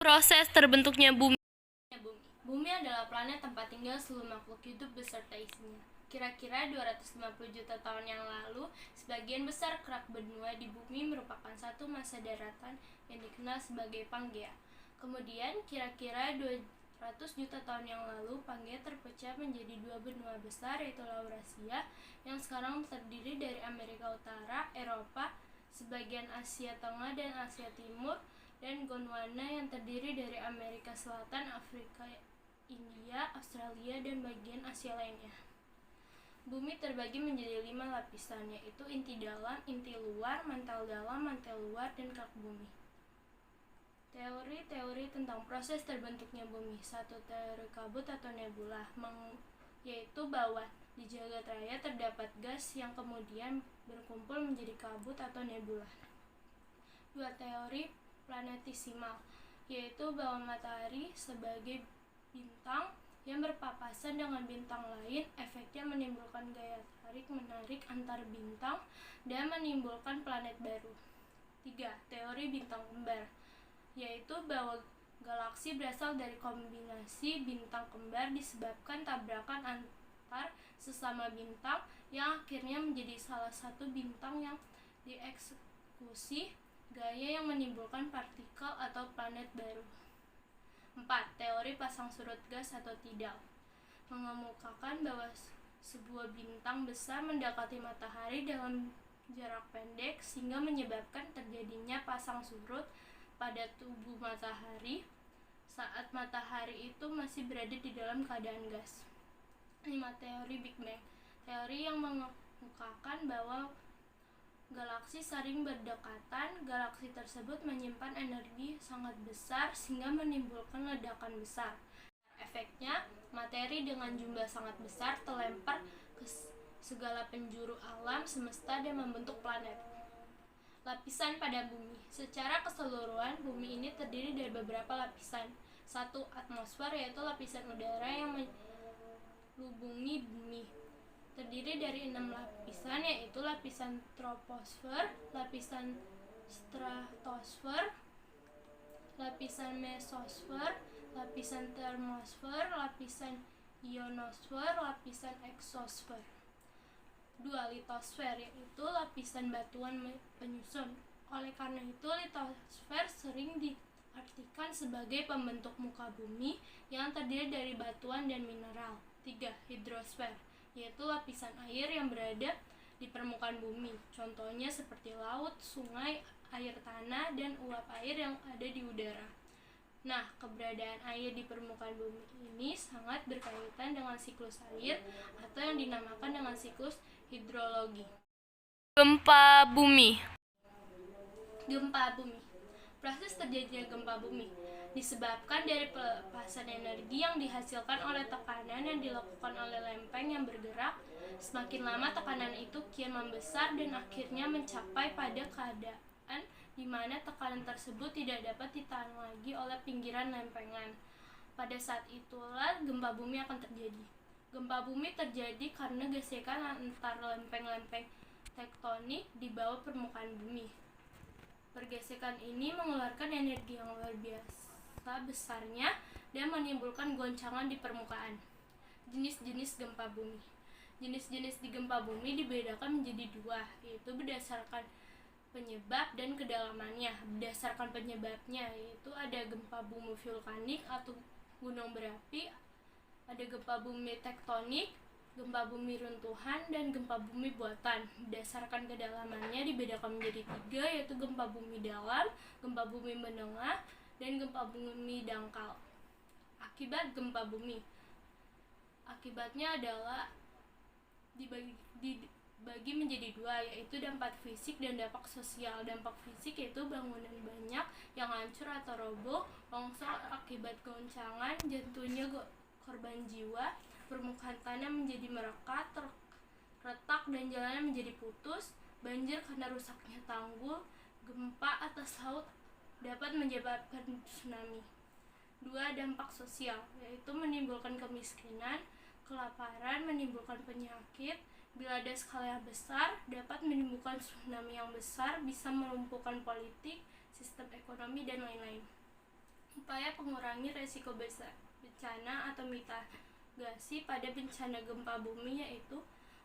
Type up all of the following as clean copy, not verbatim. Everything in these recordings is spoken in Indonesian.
Proses terbentuknya bumi. Bumi adalah planet tempat tinggal seluruh makhluk hidup beserta isinya. Kira-kira 250 juta tahun yang lalu, sebagian besar kerak benua di bumi merupakan satu masa daratan yang dikenal sebagai Pangea. Kemudian, kira-kira 200 juta tahun yang lalu, Pangea terpecah menjadi dua benua besar, yaitu Laurasia, yang sekarang terdiri dari Amerika Utara, Eropa, sebagian Asia Tengah dan Asia Timur, dan Gondwana yang terdiri dari Amerika Selatan, Afrika, India, Australia, dan bagian Asia lainnya. Bumi terbagi menjadi 5 lapisan, yaitu inti dalam, inti luar, mantel dalam, mantel luar, dan kerak bumi. Teori-teori tentang proses terbentuknya bumi. Satu, teori kabut atau nebula, yaitu bahwa di jagat raya terdapat gas yang kemudian berkumpul menjadi kabut atau nebula. Dua, teori planetesimal, yaitu bahwa matahari sebagai bintang yang berpapasan dengan bintang lain, efeknya menimbulkan gaya tarik-menarik antar bintang dan menimbulkan planet baru. 3. Teori bintang kembar, yaitu bahwa galaksi berasal dari kombinasi bintang kembar disebabkan tabrakan antar sesama bintang yang akhirnya menjadi salah satu bintang yang dieksekusi gaya yang menimbulkan partikel atau planet baru. 4. Teori pasang surut gas atau tidal, mengemukakan bahwa sebuah bintang besar mendekati matahari dalam jarak pendek sehingga menyebabkan terjadinya pasang surut pada tubuh matahari saat matahari itu masih berada di dalam keadaan gas. 5. Teori Big Bang, teori yang mengemukakan bahwa galaksi saling berdekatan. Galaksi tersebut menyimpan energi sangat besar sehingga menimbulkan ledakan besar. Efeknya, materi dengan jumlah sangat besar terlempar ke segala penjuru alam semesta dan membentuk planet. Lapisan pada bumi. Secara keseluruhan, bumi ini terdiri dari beberapa lapisan. 1. Atmosfer, yaitu lapisan udara yang melubungi bumi. Terdiri dari 6 lapisan, yaitu lapisan troposfer, lapisan stratosfer, lapisan mesosfer, lapisan termosfer, lapisan ionosfer, lapisan eksosfer. 2. Litosfer, yaitu lapisan batuan penyusun. Oleh karena itu, litosfer sering diartikan sebagai pembentuk muka bumi yang terdiri dari batuan dan mineral. 3. Hidrosfer, yaitu lapisan air yang berada di permukaan bumi, contohnya seperti laut, sungai, air tanah, dan uap air yang ada di udara. Nah, keberadaan air di permukaan bumi ini sangat berkaitan dengan siklus air atau yang dinamakan dengan siklus hidrologi. Gempa bumi. Gempa bumi. Proses terjadinya gempa bumi disebabkan dari pelepasan energi yang dihasilkan oleh tekanan yang dilakukan oleh lempeng yang bergerak. Semakin lama tekanan itu kian membesar dan akhirnya mencapai pada keadaan di mana tekanan tersebut tidak dapat ditahan lagi oleh pinggiran lempengan. Pada saat itulah gempa bumi akan terjadi. Gempa bumi terjadi karena gesekan antar lempeng-lempeng tektonik di bawah permukaan bumi. Pergesekan ini mengeluarkan energi yang luar biasa besarnya dan menimbulkan goncangan di permukaan. Jenis-jenis gempa bumi. Jenis-jenis di gempa bumi dibedakan menjadi dua, yaitu berdasarkan penyebab dan kedalamannya. Berdasarkan penyebabnya, yaitu ada gempa bumi vulkanik atau gunung berapi, ada gempa bumi tektonik, gempa bumi runtuhan, dan gempa bumi buatan. Berdasarkan kedalamannya dibedakan menjadi tiga, yaitu gempa bumi dalam, gempa bumi menengah, dan gempa bumi dangkal. Akibat gempa bumi. Akibatnya adalah dibagi menjadi dua, yaitu dampak fisik dan dampak sosial. Dampak fisik yaitu bangunan banyak yang hancur atau roboh, longsor akibat goncangan, jatuhnya korban jiwa, permukaan tanah menjadi merekat, retak, dan jalannya menjadi putus, banjir karena rusaknya tanggul, gempa atas laut dapat menyebabkan tsunami. 2. Dampak sosial, yaitu menimbulkan kemiskinan, kelaparan, menimbulkan penyakit, bila ada skala yang besar, dapat menimbulkan tsunami yang besar, bisa melumpuhkan politik, sistem ekonomi, dan lain-lain. Upaya pengurangi resiko bencana atau mitigasi pada bencana gempa bumi, yaitu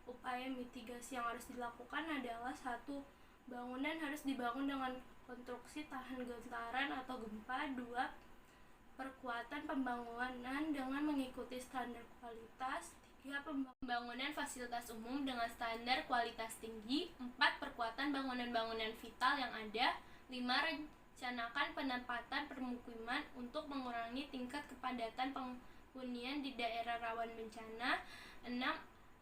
upaya mitigasi yang harus dilakukan adalah: 1. Bangunan harus dibangun dengan konstruksi tahan getaran atau gempa. 2. Perkuatan pembangunan dengan mengikuti standar kualitas. 3. Pembangunan fasilitas umum dengan standar kualitas tinggi. 4. Perkuatan bangunan-bangunan vital yang ada. 5. Rencanakan penempatan permukiman untuk mengurangi tingkat kepadatan penghunian di daerah rawan bencana. 6.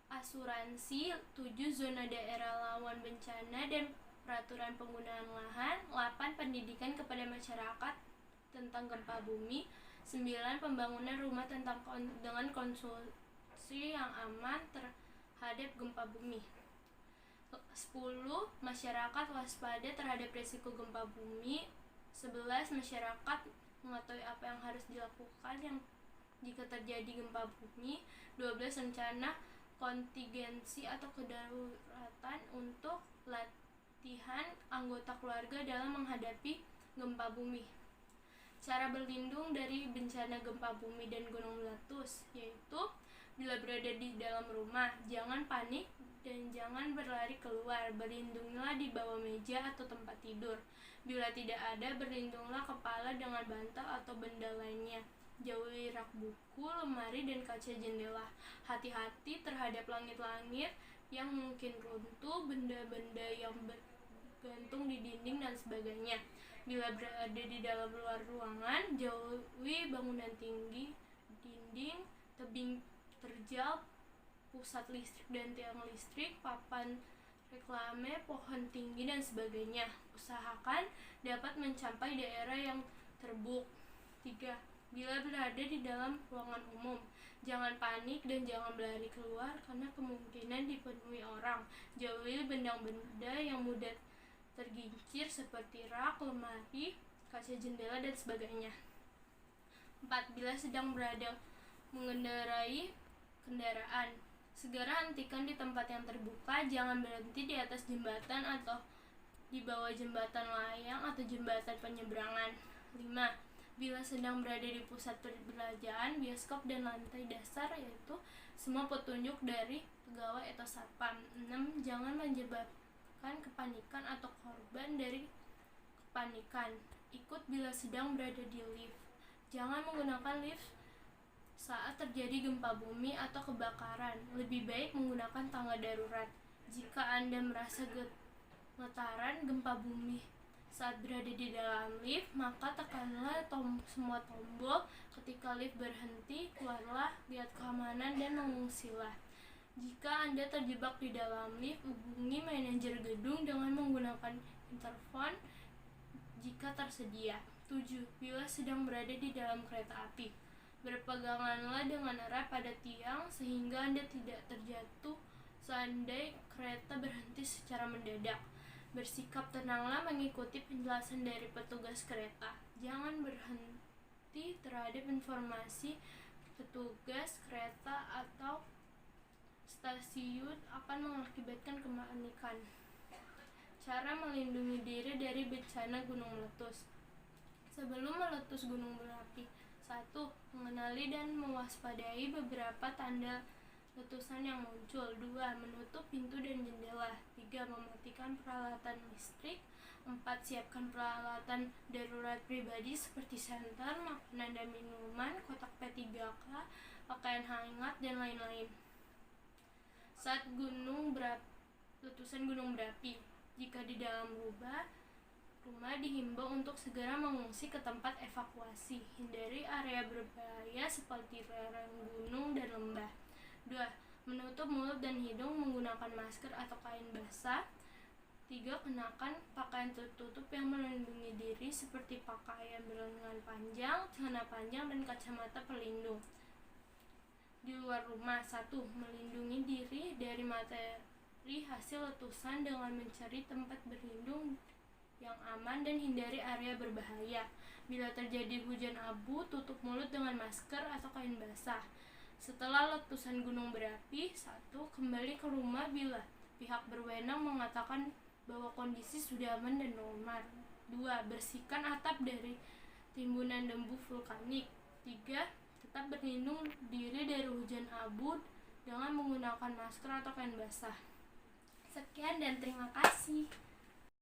Asuransi. 7. Zona daerah rawan bencana dan peraturan penggunaan lahan. 8. Pendidikan kepada masyarakat tentang gempa bumi. 9. Pembangunan rumah dengan konstruksi yang aman terhadap gempa bumi. 10. Masyarakat waspada terhadap risiko gempa bumi. 11. Masyarakat mengetahui apa yang harus dilakukan jika terjadi gempa bumi. 12. Rencana kontingensi atau kedaruratan untuk latihan anggota keluarga dalam menghadapi gempa bumi. Cara berlindung dari bencana gempa bumi dan gunung meletus, yaitu bila berada di dalam rumah, jangan panik dan jangan berlari keluar. Berlindunglah di bawah meja atau tempat tidur. Bila tidak ada, berlindunglah kepala dengan bantal atau benda lainnya. Jauhi rak buku, lemari, dan kaca jendela. Hati-hati terhadap langit-langit yang mungkin runtuh, benda-benda yang bergantung di dinding, dan sebagainya. Bila berada di dalam luar ruangan, jauhi bangunan tinggi, dinding, tebing terjal, pusat listrik dan tiang listrik, papan reklame, pohon tinggi, dan sebagainya. Usahakan dapat mencapai daerah yang terbuk. 3. Bila berada di dalam ruangan umum, jangan panik dan jangan berlari keluar karena kemungkinan dipenuhi orang. Jauhi benda-benda yang mudah tergincir seperti rak, lemari, kaca jendela, dan sebagainya. 4. Bila sedang mengendarai kendaraan, segera hentikan di tempat yang terbuka. Jangan berhenti di atas jembatan atau di bawah jembatan layang atau jembatan penyeberangan. 5. Bila sedang berada di pusat perbelanjaan, bioskop, dan lantai dasar, yaitu semua petunjuk dari pegawai atau satpam. 6. Jangan menyebabkan kepanikan atau korban dari kepanikan. Ikut bila sedang berada di lift. Jangan menggunakan lift saat terjadi gempa bumi atau kebakaran. Lebih baik menggunakan tangga darurat. Jika Anda merasa getaran gempa bumi saat berada di dalam lift, maka tekanlah semua tombol. Ketika lift berhenti, keluarlah, lihat keamanan, dan mengungsilah. Jika Anda terjebak di dalam lift, hubungi manajer gedung dengan menggunakan interfon jika tersedia. 7. Bila sedang berada di dalam kereta api, berpeganganlah dengan erat pada tiang sehingga Anda tidak terjatuh seandainya kereta berhenti secara mendadak. Bersikap tenanglah mengikuti penjelasan dari petugas kereta. Jangan berhenti terhadap informasi petugas kereta atau stasiun akan mengakibatkan kepanikan. Cara melindungi diri dari bencana gunung meletus. Sebelum meletus gunung berapi: 1. Mengenali dan mewaspadai beberapa tanda letusan yang muncul. 2. Menutup pintu dan jendela. 3. Mematikan peralatan listrik. 4. Siapkan peralatan darurat pribadi seperti senter, makanan dan minuman, kotak P3K, pakaian hangat, dan lain-lain. Saat letusan gunung berapi, jika di dalam rumah dihimbau untuk segera mengungsi ke tempat evakuasi. Hindari area berbahaya seperti lereng gunung dan lembah. 2. Menutup mulut dan hidung menggunakan masker atau kain basah. 3. Kenakan pakaian tertutup yang melindungi diri seperti pakaian berlengan panjang, celana panjang, dan kacamata pelindung. Di luar rumah: 1. Melindungi diri dari materi hasil letusan dengan mencari tempat berlindung yang aman dan hindari area berbahaya. Bila terjadi hujan abu, tutup mulut dengan masker atau kain basah. Setelah letusan gunung berapi: 1. Kembali ke rumah bila pihak berwenang mengatakan bahwa kondisi sudah aman dan normal. 2. Bersihkan atap dari timbunan debu vulkanik. 3. Tetap berlindung diri dari hujan abu dengan menggunakan masker atau kain basah. Sekian dan terima kasih.